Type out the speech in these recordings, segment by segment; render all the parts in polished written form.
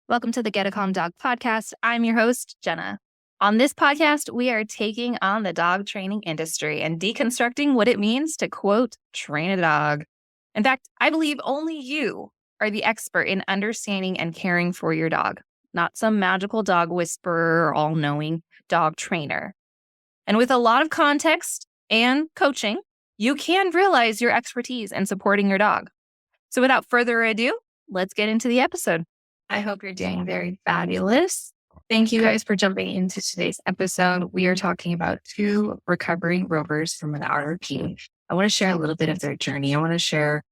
Welcome to the Get a Calm Dog podcast. I'm your host, Jenna. On this podcast, we are taking on the dog training industry and deconstructing what it means to, quote, train a dog. In fact, I believe only you are the expert in understanding and caring for your dog, not some magical dog whisperer or all-knowing dog trainer. And with a lot of context and coaching, you can realize your expertise in supporting your dog. So without further ado, let's get into the episode. I hope you're doing very fabulous. Thank you guys for jumping into today's episode. We are talking about two recovering rovers from an RRP. I want to share a little bit of their journey. I want to share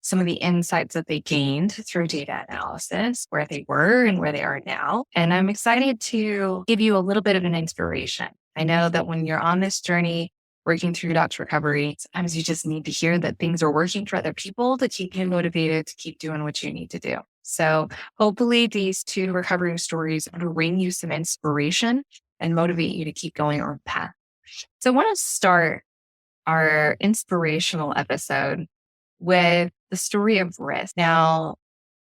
some of the insights that they gained through data analysis, where they were and where they are now. And I'm excited to give you a little bit of an inspiration. I know that when you're on this journey, working through dog's recovery, sometimes you just need to hear that things are working for other people to keep you motivated to keep doing what you need to do. So hopefully these two recovery stories bring you some inspiration and motivate you to keep going on the path. So I want to start our inspirational episode with the story of Risk. Now,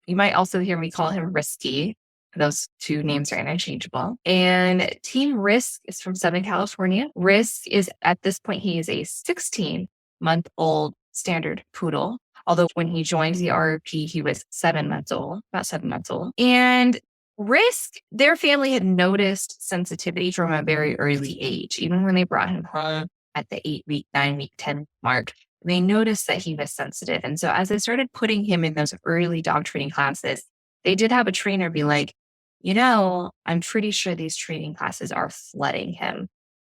you might also hear me call him Risky. Those two names are interchangeable. And Team Risk is from Southern California. Risk is, at this point, he is a 16-month-old standard poodle. Although when he joined the RRP, he was 7 months old, about 7 months old. And Risk, their family had noticed sensitivity from a very early age. Even when they brought him home at the 8-week, 9-week, 10 mark, they noticed that he was sensitive. And so as they started putting him in those early dog training classes, they did have a trainer be like, I'm pretty sure these training classes are flooding him.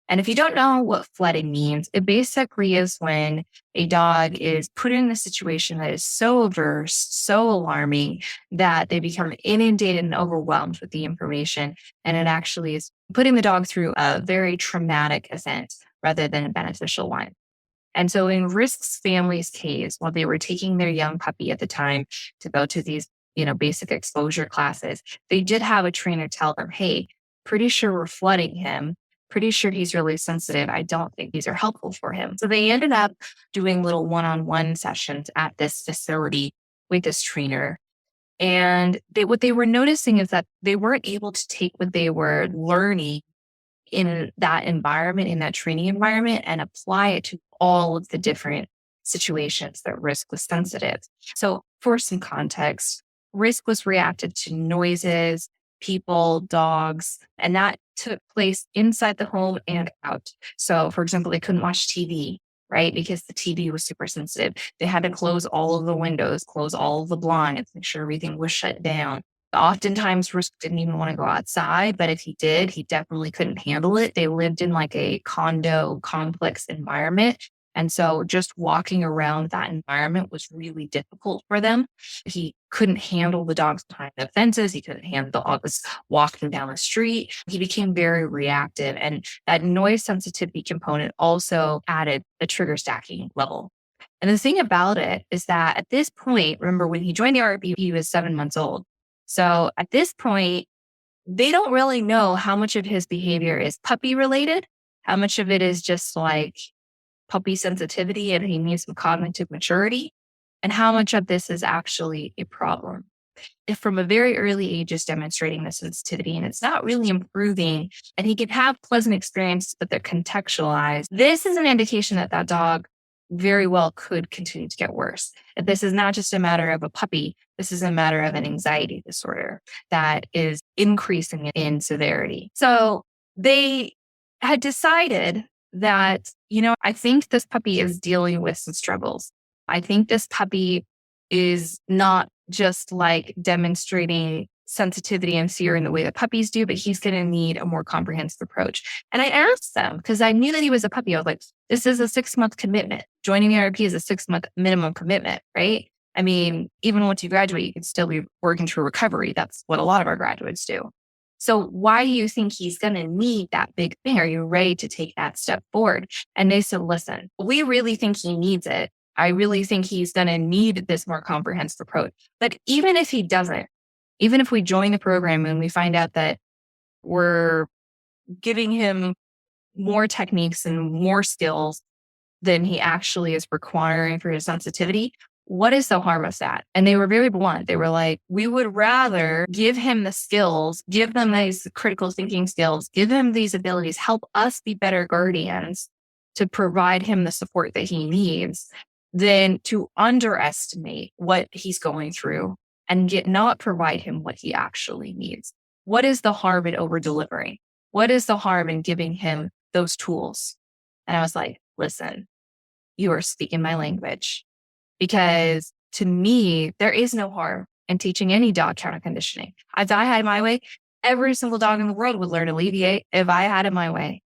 And if you don't know what flooding means, it basically is when a dog is put in a situation that is so averse, so alarming that they become inundated and overwhelmed with the information. And it actually is putting the dog through a very traumatic event rather than a beneficial one. And so in Risk's family's case, while they were taking their young puppy at the time to go to these basic exposure classes, they did have a trainer tell them, hey, pretty sure we're flooding him. Pretty sure he's really sensitive. I don't think these are helpful for him. So they ended up doing little one-on-one sessions at this facility with this trainer. And what they were noticing is that they weren't able to take what they were learning in that environment, in that training environment, and apply it to all of the different situations that Risk was sensitive. So for some context, Risk was reactive to noises, people, dogs, and that took place inside the home and out. So for example, they couldn't watch TV, right? Because the TV was super sensitive. They had to close all of the windows, close all of the blinds, make sure everything was shut down. Oftentimes, Risk didn't even want to go outside, but if he did, he definitely couldn't handle it. They lived in like a condo complex environment. And so just walking around that environment was really difficult for them. He couldn't handle the dogs behind the fences. He couldn't handle the dogs walking down the street. He became very reactive. And that noise sensitivity component also added a trigger stacking level. And the thing about it is that at this point, remember when he joined the RRP, he was 7 months old. So at this point, they don't really know how much of his behavior is puppy related, how much of it is just like puppy sensitivity and he needs some cognitive maturity, and how much of this is actually a problem. If from a very early age is demonstrating the sensitivity and it's not really improving and he can have pleasant experiences, but they're contextualized, this is an indication that that dog very well could continue to get worse. If this is not just a matter of a puppy, this is a matter of an anxiety disorder that is increasing in severity. So they had decided that, I think this puppy is dealing with some struggles. I think this puppy is not just like demonstrating sensitivity and fear in the way that puppies do, but he's going to need a more comprehensive approach. And I asked them because I knew that he was a puppy. I was like, this is a 6-month commitment. Joining the RRP is a 6-month minimum commitment, right? I mean, even once you graduate, you can still be working through recovery. That's what a lot of our graduates do. So why do you think he's going to need that big thing? Are you ready to take that step forward? And they said, listen, we really think he needs it. I really think he's going to need this more comprehensive approach. But even if he doesn't, even if we join the program and we find out that we're giving him more techniques and more skills than he actually is requiring for his sensitivity, what is the harm of that? And they were very blunt. They were like, we would rather give him the skills, give them these critical thinking skills, give him these abilities, help us be better guardians to provide him the support that he needs than to underestimate what he's going through and not provide him what he actually needs. What is the harm in over delivering? What is the harm in giving him those tools? And I was like, listen, you are speaking my language, because to me, there is no harm in teaching any dog counter conditioning. If I had my way, every single dog in the world would learn alleviate if I had it my way.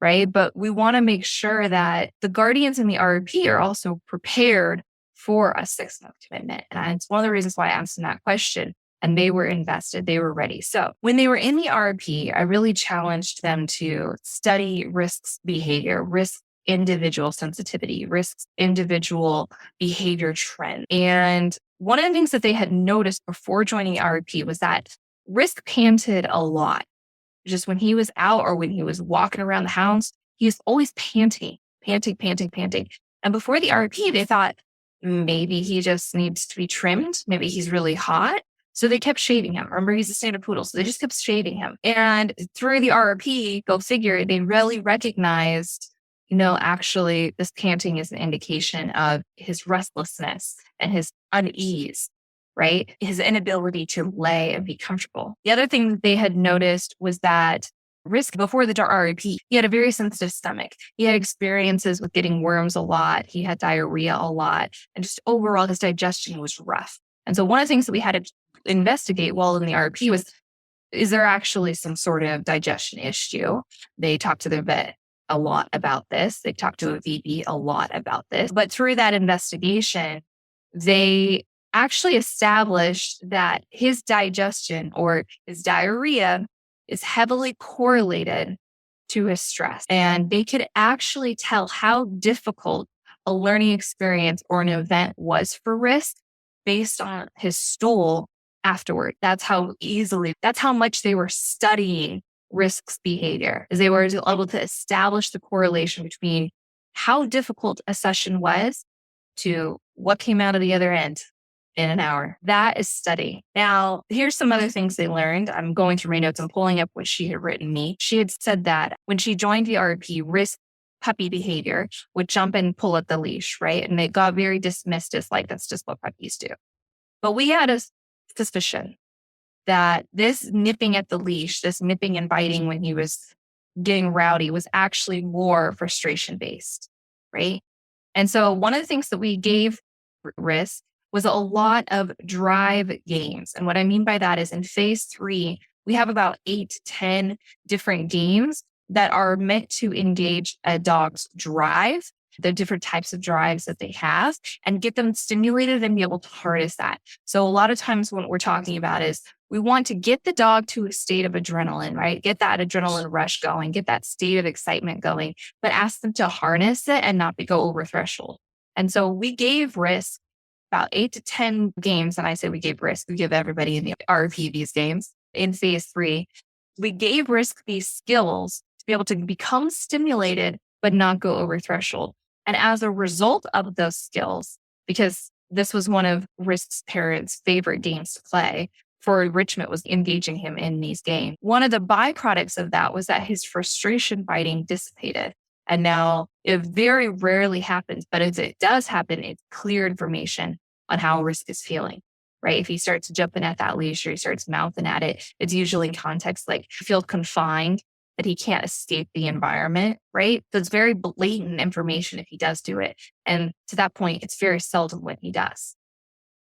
Right. But we want to make sure that the guardians in the RP are also prepared for a 6-month commitment. And it's one of the reasons why I asked them that question. And they were invested, they were ready. So when they were in the RP, I really challenged them to study risks behavior, risk individual sensitivity, risks individual behavior trend. And one of the things that they had noticed before joining RP was that Risk panted a lot. Just when he was out or when he was walking around the house, he was always panting. And before the RP, they thought maybe he just needs to be trimmed. Maybe he's really hot. So they kept shaving him. Remember, he's a standard poodle. So they just kept shaving him. And through the RP, go figure, they really recognized, actually this panting is an indication of his restlessness and his unease, right? His inability to lay and be comfortable. The other thing that they had noticed was that Risk, before the RP, he had a very sensitive stomach. He had experiences with getting worms a lot. He had diarrhea a lot. And just overall, his digestion was rough. And so one of the things that we had to investigate while in the RP was, is there actually some sort of digestion issue? They talked to their vet a lot about this. They talked to a VP a lot about this. But through that investigation, they actually established that his digestion or his diarrhea is heavily correlated to his stress. And they could actually tell how difficult a learning experience or an event was for Risk based on his stool afterward. That's how much they were studying Risk's behavior, is they were able to establish the correlation between how difficult a session was to what came out of the other end in an hour. That is study. Now, here's some other things they learned. I'm going through my notes. I'm pulling up what she had written me. She had said that when she joined the RP, Risk puppy behavior would jump and pull at the leash, right? And they got very dismissed as like, that's just what puppies do. But we had a suspicion that this nipping at the leash, this nipping and biting when he was getting rowdy was actually more frustration based, right? And so one of the things that we gave Risk was a lot of drive games. And what I mean by that is in phase 3, we have about 8 to 10 different games that are meant to engage a dog's drive, the different types of drives that they have, and get them stimulated and be able to harness that. So a lot of times what we're talking about is we want to get the dog to a state of adrenaline, right? Get that adrenaline rush going, get that state of excitement going, but ask them to harness it and not go over threshold. And so we gave Risk about 8 to 10 games. And I say we gave Risk, we give everybody in the RP these games in phase 3. We gave Risk these skills to be able to become stimulated, but not go over threshold. And as a result of those skills, because this was one of Risk's parents' favorite games to play for enrichment, was engaging him in these games. One of the byproducts of that was that his frustration biting dissipated. And now it very rarely happens, but if it does happen, it's clear information on how Risk is feeling, right? If he starts jumping at that leash or he starts mouthing at it, it's usually in context like he feels confined, that he can't escape the environment, right? So it's very blatant information if he does do it. And to that point, it's very seldom when he does.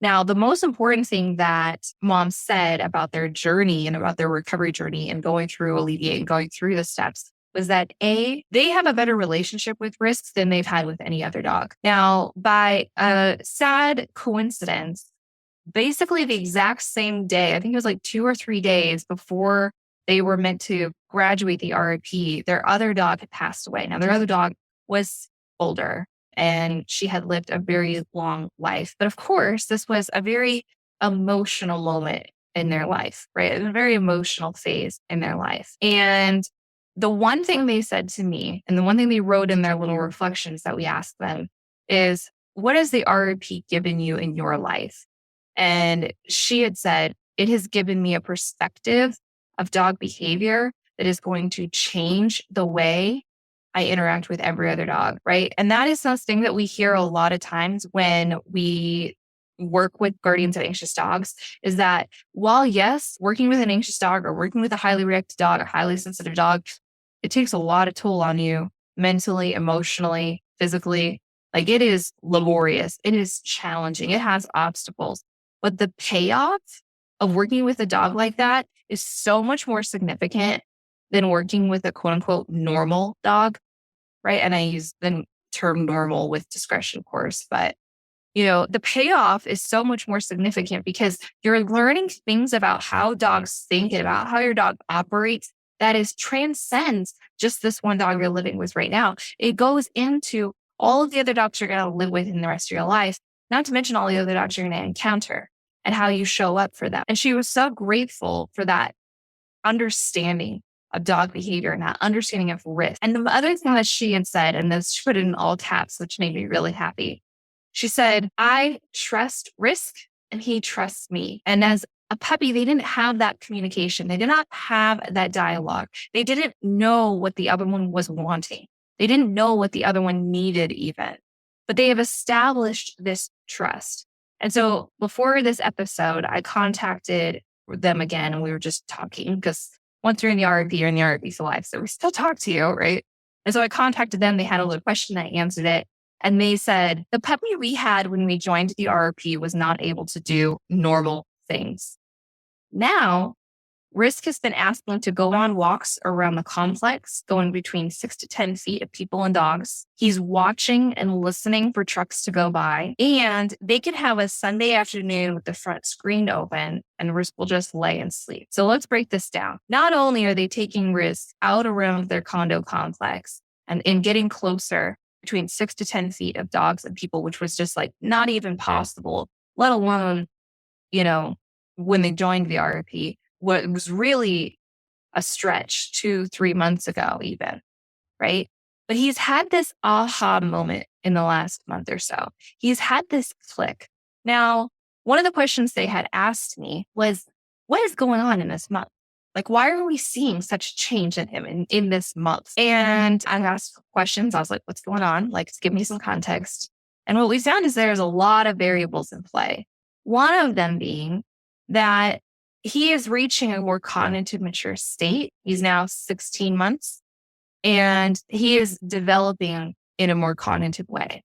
Now, the most important thing that mom said about their journey and about their recovery journey and going through alleviate and going through the steps was that they have a better relationship with Risk than they've had with any other dog. Now, by a sad coincidence, basically the exact same day, I think it was like 2 or 3 days before they were meant to graduate the RP, their other dog had passed away. Now, their other dog was older and she had lived a very long life. But of course, this was a very emotional moment in their life, right? A very emotional phase in their life. And the one thing they said to me, and the one thing they wrote in their little reflections that we asked them is, what has the RP given you in your life? And she had said, it has given me a perspective of dog behavior that is going to change the way I interact with every other dog, right? And that is something that we hear a lot of times when we work with guardians of anxious dogs, is that while yes, working with an anxious dog or working with a highly reactive dog, a highly sensitive dog, it takes a lot of toll on you mentally, emotionally, physically. Like, it is laborious. It is challenging. It has obstacles. But the payoff of working with a dog like that is so much more significant than working with a quote unquote normal dog, right? And I use the term normal with discretion, of course, but the payoff is so much more significant because you're learning things about how dogs think and about how your dog operates that is transcends just this one dog you're living with right now. It goes into all of the other dogs you're going to live with in the rest of your life, not to mention all the other dogs you're going to encounter and how you show up for them. And she was so grateful for that understanding of dog behavior and that understanding of risk. And the other thing that she had said, and this she put it in all caps, which made me really happy. She said, I trust Risk and he trusts me. And as a puppy, they didn't have that communication. They did not have that dialogue. They didn't know what the other one was wanting. They didn't know what the other one needed even, but they have established this trust. And so before this episode, I contacted them again and we were just talking because once you're in the RP, you're in the RP for life. So we still talk to you, right? And so I contacted them. They had a little question. I answered it. And they said, the puppy we had when we joined the RP was not able to do normal things. Now, Risk has been asking to go on walks around the complex, going between 6 to 10 feet of people and dogs. He's watching and listening for trucks to go by. And they can have a Sunday afternoon with the front screen open and Risk will just lay and sleep. So let's break this down. Not only are they taking Risk out around their condo complex and getting closer between 6 to 10 feet of dogs and people, which was just like not even possible, let alone, when they joined the RP, what was really a stretch 2-3 months ago even, right? But he's had this aha moment in the last month or so. He's had this click. Now, one of the questions they had asked me was, what is going on in this month? Like, why are we seeing such change in him in this month? And I asked questions. I was like, what's going on? Like, give me some context. And what we found is there's a lot of variables in play. One of them being that he is reaching a more cognitive mature state. He's now 16 months and he is developing in a more cognitive way.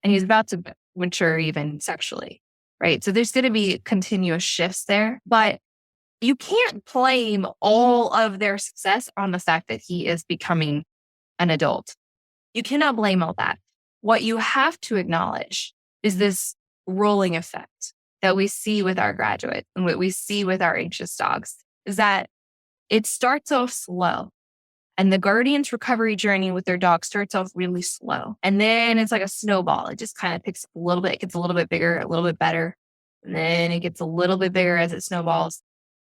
And he's about to mature even sexually, right? So there's going to be continuous shifts there, but you can't blame all of their success on the fact that he is becoming an adult. You cannot blame all that. What you have to acknowledge is this rolling effect that we see with our graduates and what we see with our anxious dogs is that it starts off slow. And the guardian's recovery journey with their dog starts off really slow. And then it's like a snowball. It just kind of picks up a little bit. It gets a little bit bigger, a little bit better. And then it gets a little bit bigger as it snowballs.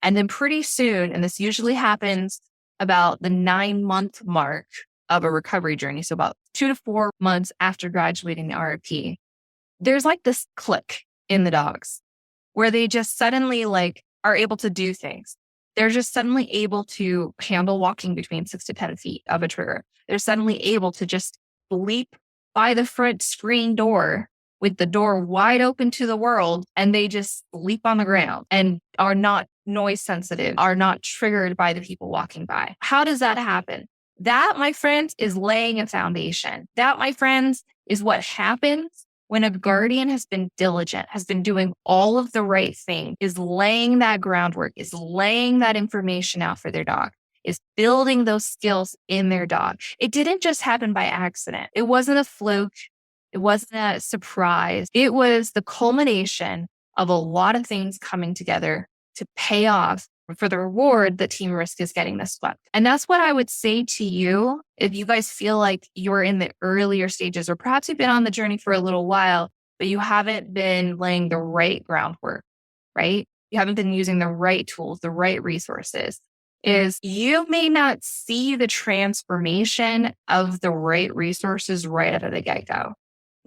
And then pretty soon, and this usually happens about the 9-month mark of a recovery journey, so about 2 to 4 months after graduating the RP, there's like this click in the dogs where they just suddenly are able to do things. They're just suddenly able to handle walking between 6 to 10 feet of a trigger. They're suddenly able to just leap by the front screen door with the door wide open to the world, and they just leap on the ground and are not noise sensitive, are not triggered by the people walking by. How does that happen? That, my friends, is laying a foundation. That, my friends, is what happens when a guardian has been diligent, has been doing all of the right thing, is laying that groundwork, is laying that information out for their dog, is building those skills in their dog. It didn't just happen by accident. It wasn't a fluke. It wasn't a surprise. It was the culmination of a lot of things coming together to pay off for the reward that Team Risk is getting this month. And that's what I would say to you if you guys feel like you're in the earlier stages, or perhaps you've been on the journey for a little while, but you haven't been laying the right groundwork, right? You haven't been using the right tools, the right resources, is you may not see the transformation of the right resources right out of the get-go.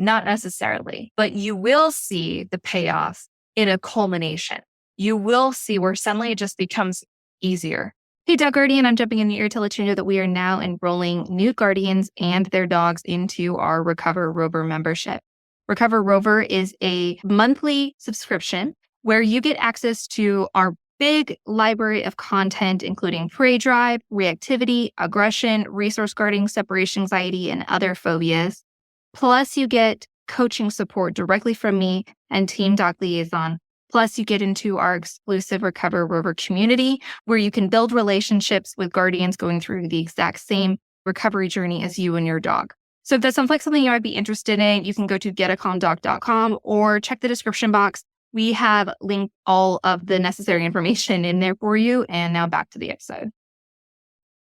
Not necessarily, but you will see the payoff in a culmination. You will see where suddenly it just becomes easier. Hey, Dog Guardian, I'm jumping in here to let you know that we are now enrolling new guardians and their dogs into our Recover Rover membership. Recover Rover is a monthly subscription where you get access to our big library of content, including prey drive, reactivity, aggression, resource guarding, separation anxiety, and other phobias. Plus, you get coaching support directly from me and Team Dog Liaison. Plus, you get into our exclusive Recover Rover community where you can build relationships with guardians going through the exact same recovery journey as you and your dog. So if that sounds like something you might be interested in, you can go to getacalmdog.com or check the description box. We have linked all of the necessary information in there for you. And now back to the episode.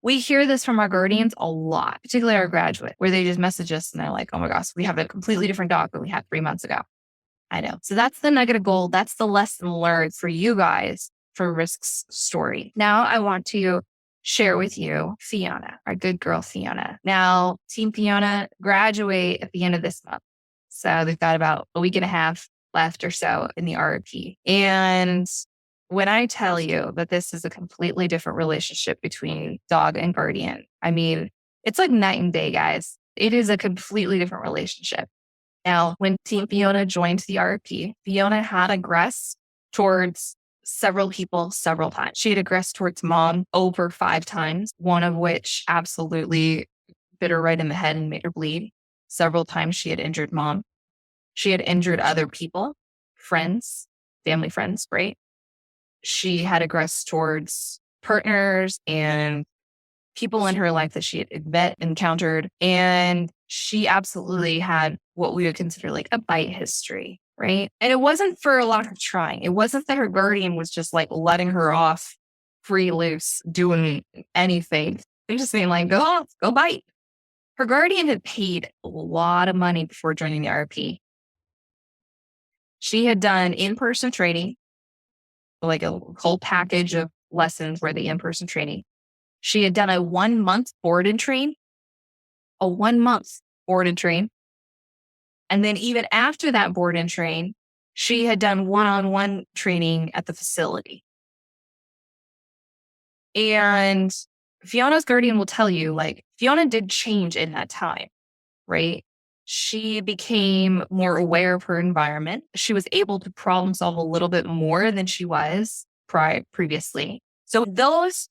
We hear this from our guardians a lot, particularly our graduate, where they just message us and they're like, oh my gosh, we have a completely different dog than we had 3 months ago. I know. So that's the nugget of gold. That's the lesson learned for you guys for Risk's story. Now I want to share with you Fiona, our good girl Fiona. Now, Team Fiona graduate at the end of this month. So they've got about a week and a half left or so in the RP. And when I tell you that this is a completely different relationship between dog and guardian, I mean, it's like night and day, guys. It is a completely different relationship. Now, when Team Fiona joined the RP, Fiona had aggressed towards several people several times. She had aggressed towards mom over 5 times, one of which absolutely bit her right in the head and made her bleed. Several times she had injured mom. She had injured other people, friends, family friends, right? She had aggressed towards partners and people in her life that she had encountered. And she absolutely had what we would consider like a bite history, right? And it wasn't for a lot of trying. It wasn't that her guardian was just like letting her off free loose, doing anything. They're just being like, go bite. Her guardian had paid a lot of money before joining the RP. She had done in-person training, like a whole package of lessons for the in-person training. She had done a 1-month board and train. And then even after that board and train, she had done one-on-one training at the facility. And Fiona's guardian will tell you, like, Fiona did change in that time, right? She became more aware of her environment. She was able to problem solve a little bit more than she was previously. So those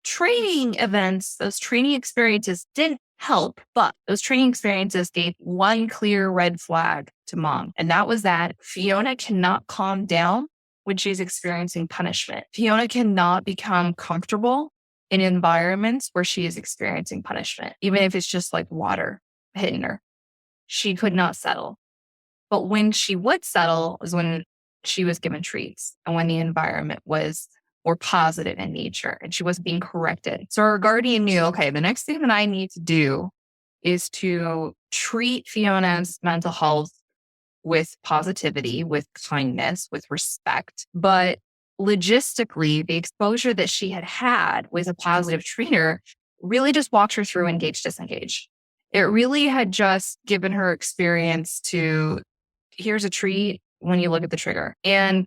training events, those training experiences didn't help, but those training experiences gave one clear red flag to mom. And that was that Fiona cannot calm down when she's experiencing punishment. Fiona cannot become comfortable in environments where she is experiencing punishment, even if it's just like water hitting her. She could not settle. But when she would settle was when she was given treats and when the environment was more positive in nature and she was being corrected. So her guardian knew, okay, the next thing that I need to do is to treat Fiona's mental health with positivity, with kindness, with respect. But logistically, the exposure that she had had with a positive trainer really just walked her through engage, disengage. It really had just given her experience to, here's a treat when you look at the trigger. And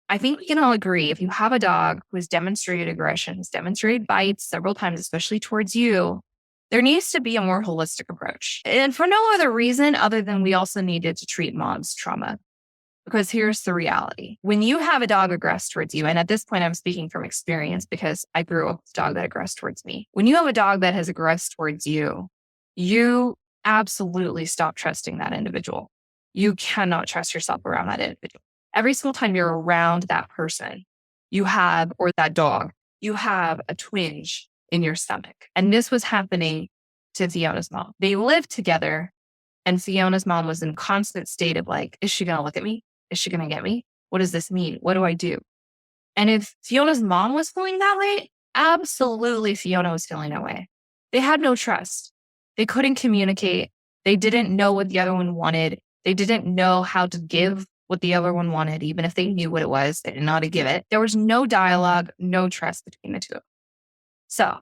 I think we can all agree, if you have a dog who has demonstrated aggression, has demonstrated bites several times, especially towards you, there needs to be a more holistic approach. And for no other reason other than we also needed to treat mom's trauma. Because here's the reality. When you have a dog aggress towards you, and at this point I'm speaking from experience because I grew up with a dog that aggressed towards me. When you have a dog that has aggressed towards you, you absolutely stop trusting that individual. You cannot trust yourself around that individual. Every single time you're around that person, you have, or that dog, you have a twinge in your stomach. And this was happening to Fiona's mom. They lived together and Fiona's mom was in constant state of like, is she going to look at me? Is she going to get me? What does this mean? What do I do? And if Fiona's mom was feeling that way, absolutely Fiona was feeling that way. They had no trust. They couldn't communicate. They didn't know what the other one wanted. They didn't know how to give what the other one wanted, even if they knew what it was, they didn't know how to give it. There was no dialogue, no trust between the two. So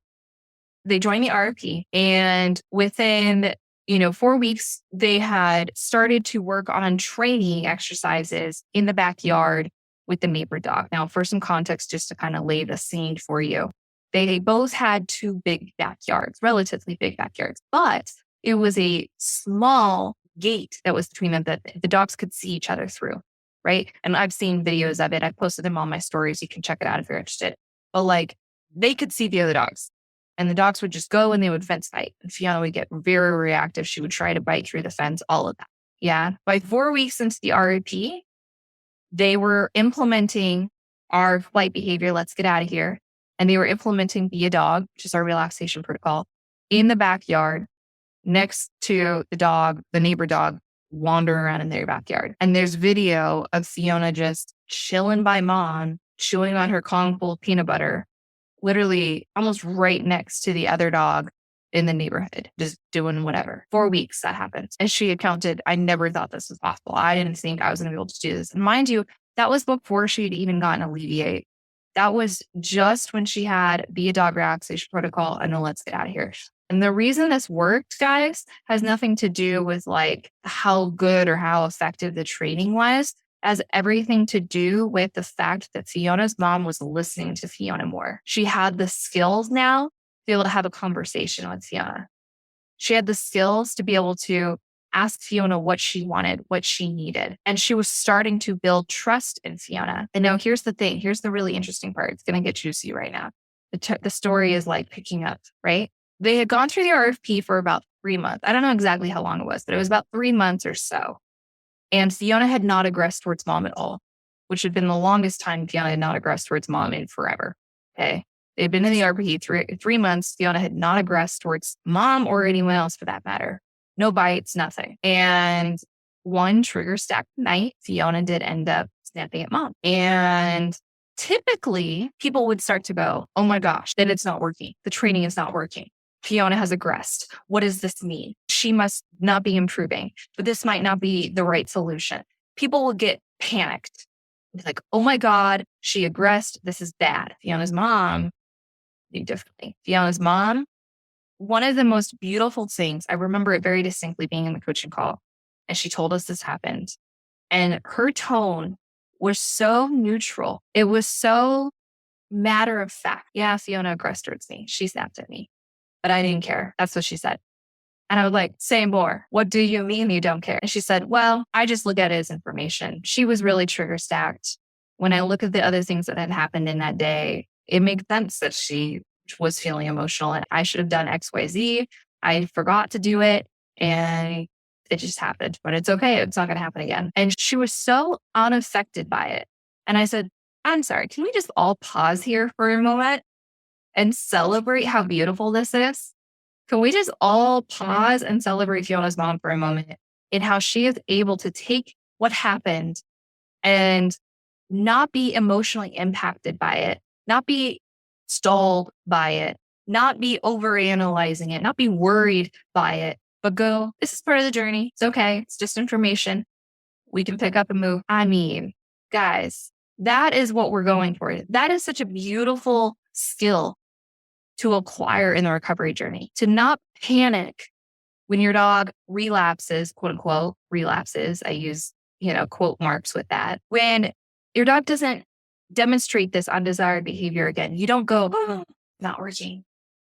they joined the RP, and within 4 weeks, they had started to work on training exercises in the backyard with the neighbor dog. Now, for some context, just to kind of lay the scene for you, they both had two big backyards, relatively big backyards, but it was a small gate that was between them that the dogs could see each other through, right? And I've seen videos of it. I posted them on my stories. You can check it out if you're interested. But they could see the other dogs. And the dogs would just go and they would fence fight. And Fiona would get very reactive. She would try to bite through the fence, all of that. Yeah. By 4 weeks into the RAP, they were implementing our flight behavior. Let's get out of here. And they were implementing Be a Dog, which is our relaxation protocol, in the backyard next to the dog, the neighbor dog, wandering around in their backyard. And there's video of Fiona just chilling by mom, chewing on her Kong full of peanut butter, literally almost right next to the other dog in the neighborhood, just doing whatever. 4 weeks that happened. And she had counted, I never thought this was possible. I didn't think I was going to be able to do this. And mind you, that was before she'd even gotten alleviate. That was just when she had Be a Dog relaxation protocol and then let's get out of here. And the reason this worked, guys, has nothing to do with how good or how effective the training was. Has everything to do with the fact that Fiona's mom was listening to Fiona more. She had the skills now to be able to have a conversation with Fiona. She had the skills to be able to ask Fiona what she wanted, what she needed. And she was starting to build trust in Fiona. And now here's the thing. Here's the really interesting part. It's going to get juicy right now. The story is picking up, right? They had gone through the RFP for about 3 months. I don't know exactly how long it was, but it was about 3 months or so. And Fiona had not aggressed towards mom at all, which had been the longest time Fiona had not aggressed towards mom in forever. Okay. They'd been in the RPE 3 months. Fiona had not aggressed towards mom or anyone else for that matter. No bites, nothing. And one trigger stacked night, Fiona did end up snapping at mom. And typically people would start to go, oh my gosh, then it's not working. The training is not working. Fiona has aggressed. What does this mean? She must not be improving, but this might not be the right solution. People will get panicked. Like, oh my God, she aggressed. This is bad. Fiona's mom did differently. Fiona's mom, one of the most beautiful things, I remember it very distinctly being in the coaching call, and she told us this happened. And her tone was so neutral. It was so matter of fact. Yeah, Fiona aggressed towards me. She snapped at me. But I didn't care. That's what she said. And I was say more. What do you mean you don't care? And she said, well, I just look at it as information. She was really trigger stacked. When I look at the other things that had happened in that day, it makes sense that she was feeling emotional and I should have done X, Y, Z. I forgot to do it and it just happened, but it's okay. It's not going to happen again. And she was so unaffected by it. And I said, I'm sorry, can we just all pause here for a moment and celebrate how beautiful this is? Can we just all pause and celebrate Fiona's mom for a moment and how she is able to take what happened and not be emotionally impacted by it, not be stalled by it, not be overanalyzing it, not be worried by it, but go, this is part of the journey. It's okay. It's just information. We can pick up and move. I mean, guys, that is what we're going for. That is such a beautiful skill to acquire in the recovery journey, to not panic when your dog relapses, quote unquote, relapses. I use, quote marks with that. When your dog doesn't demonstrate this undesired behavior again, you don't go, oh, not working.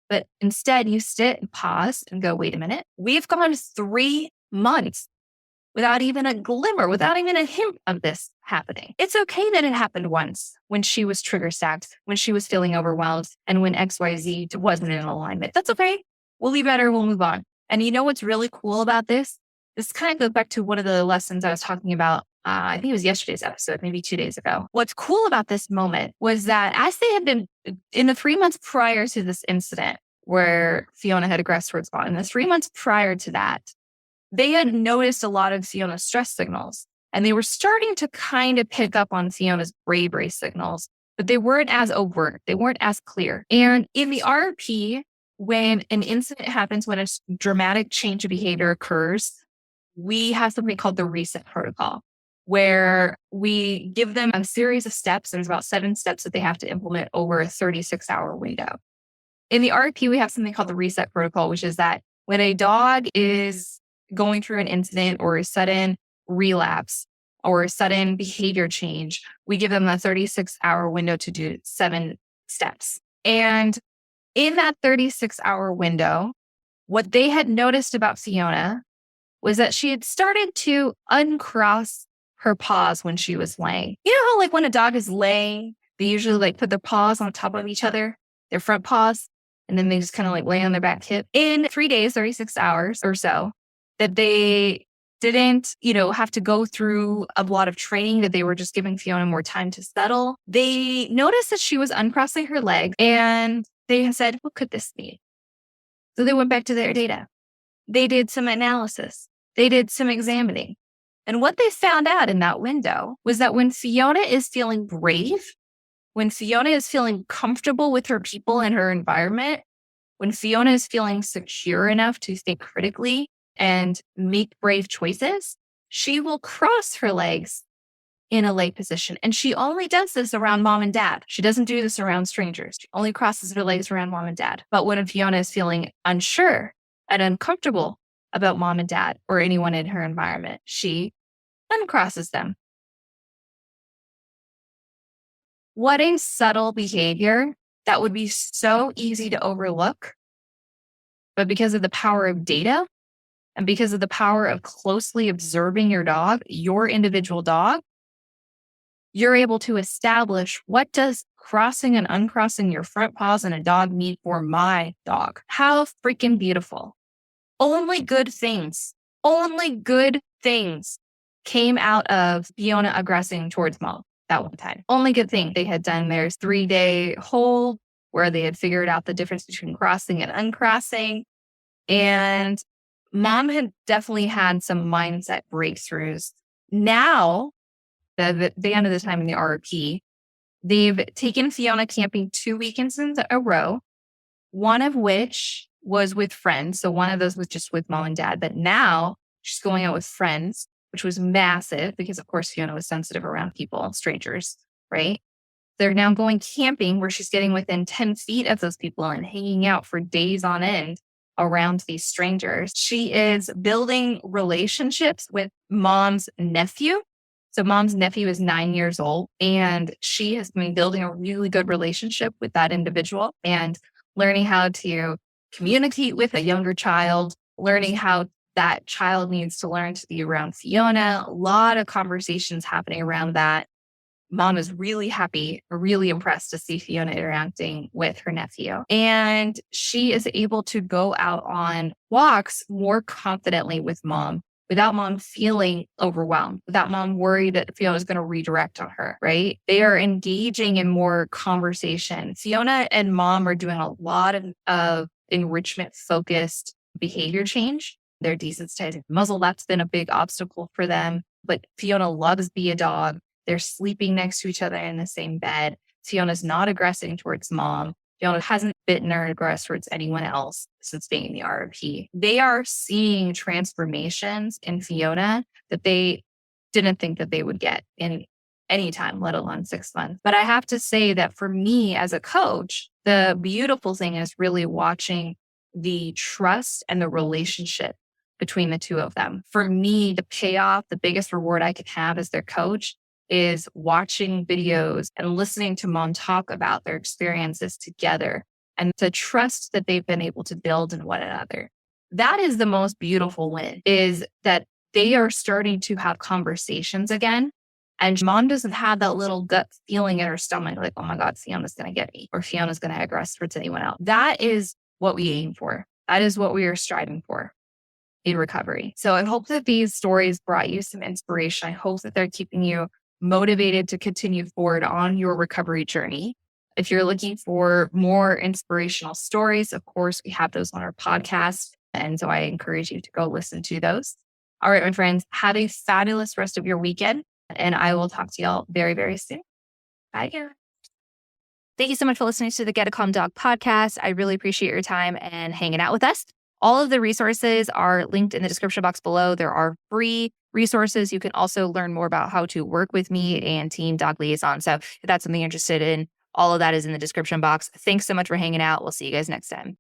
But instead you sit and pause and go, wait a minute. We've gone 3 months without even a glimmer, without even a hint of this happening. It's okay that it happened once when she was trigger stacked, when she was feeling overwhelmed, and when XYZ wasn't in alignment. That's okay. We'll be better. We'll move on. And you know what's really cool about this? This kind of goes back to one of the lessons I was talking about. I think it was yesterday's episode, maybe 2 days ago. What's cool about this moment was that as they had been in the 3 months prior to this incident where Fiona had aggressed towards mom, in the 3 months prior to that, they had noticed a lot of Fiona's stress signals and they were starting to kind of pick up on Fiona's bravery signals, but they weren't as overt. They weren't as clear. And in the RP, when an incident happens, when a dramatic change of behavior occurs, we have something called the reset protocol, where we give them a series of steps. There's about 7 steps that they have to implement over a 36-hour window. In the RP, we have something called the reset protocol, which is that When a dog is going through an incident or a sudden relapse or a sudden behavior change, we give them a 36-hour window to do 7 steps. And in that 36-hour window, what they had noticed about Fiona was that she had started to uncross her paws when she was laying. You know how like when a dog is laying, they usually like put their paws on top of each other, their front paws, and then they just kind of like lay on their back hip. In 3 days, 36 hours or so, that they didn't, have to go through a lot of training, that they were just giving Fiona more time to settle. They noticed that she was uncrossing her legs and they said, what could this mean? So they went back to their data. They did some analysis. They did some examining. And what they found out in that window was that when Fiona is feeling brave, when Fiona is feeling comfortable with her people and her environment, when Fiona is feeling secure enough to think critically and make brave choices, she will cross her legs in a lay position. And she only does this around mom and dad. She doesn't do this around strangers. She only crosses her legs around mom and dad. But when Fiona is feeling unsure and uncomfortable about mom and dad or anyone in her environment, she uncrosses them. What a subtle behavior that would be so easy to overlook. But because of the power of data and because of the power of closely observing your dog, your individual dog, you're able to establish, what does crossing and uncrossing your front paws in a dog mean for my dog? How freaking beautiful. Only good things came out of Fiona aggressing towards mom that one time. Only good thing. They had done their 3-day hold where they had figured out the difference between crossing and uncrossing. And mom had definitely had some mindset breakthroughs. Now, the end of the time in the RRP, they've taken Fiona camping 2 weekends in a row, one of which was with friends. So one of those was just with mom and dad. But now she's going out with friends, which was massive because, of course, Fiona was sensitive around people, strangers, right? They're now going camping where she's getting within 10 feet of those people and hanging out for days on end around these strangers. She is building relationships with mom's nephew. So mom's nephew is 9 years old, and she has been building a really good relationship with that individual and learning how to communicate with a younger child, learning how that child needs to learn to be around Fiona. A lot of conversations happening around that. Mom is really happy, really impressed to see Fiona interacting with her nephew. And she is able to go out on walks more confidently with mom, without mom feeling overwhelmed, without mom worried that Fiona is going to redirect on her, right? They are engaging in more conversation. Fiona and mom are doing a lot of enrichment-focused behavior change. They're desensitizing muzzle. That's been a big obstacle for them. But Fiona loves Be a Dog. They're sleeping next to each other in the same bed. Fiona's not aggressing towards mom. Fiona hasn't bitten or aggressed towards anyone else since being in the RRP. They are seeing transformations in Fiona that they didn't think that they would get in any time, let alone 6 months. But I have to say that for me as a coach, the beautiful thing is really watching the trust and the relationship between the two of them. For me, the payoff, the biggest reward I could have as their coach is watching videos and listening to mom talk about their experiences together and the trust that they've been able to build in one another. That is the most beautiful win, is that they are starting to have conversations again. And mom doesn't have that little gut feeling in her stomach, like, oh my God, Fiona's going to get me, or Fiona's going to aggress towards anyone else. That is what we aim for. That is what we are striving for in recovery. So I hope that these stories brought you some inspiration. I hope that they're keeping you motivated to continue forward on your recovery journey. If you're looking for more inspirational stories, of course, we have those on our podcast. And so I encourage you to go listen to those. All right, my friends, have a fabulous rest of your weekend. And I will talk to y'all very, very soon. Bye, guys. Thank you so much for listening to the Get a Calm Dog podcast. I really appreciate your time and hanging out with us. All of the resources are linked in the description box below. There are free resources. You can also learn more about how to work with me and Team Dog Liaison. So if that's something you're interested in, all of that is in the description box. Thanks so much for hanging out. We'll see you guys next time.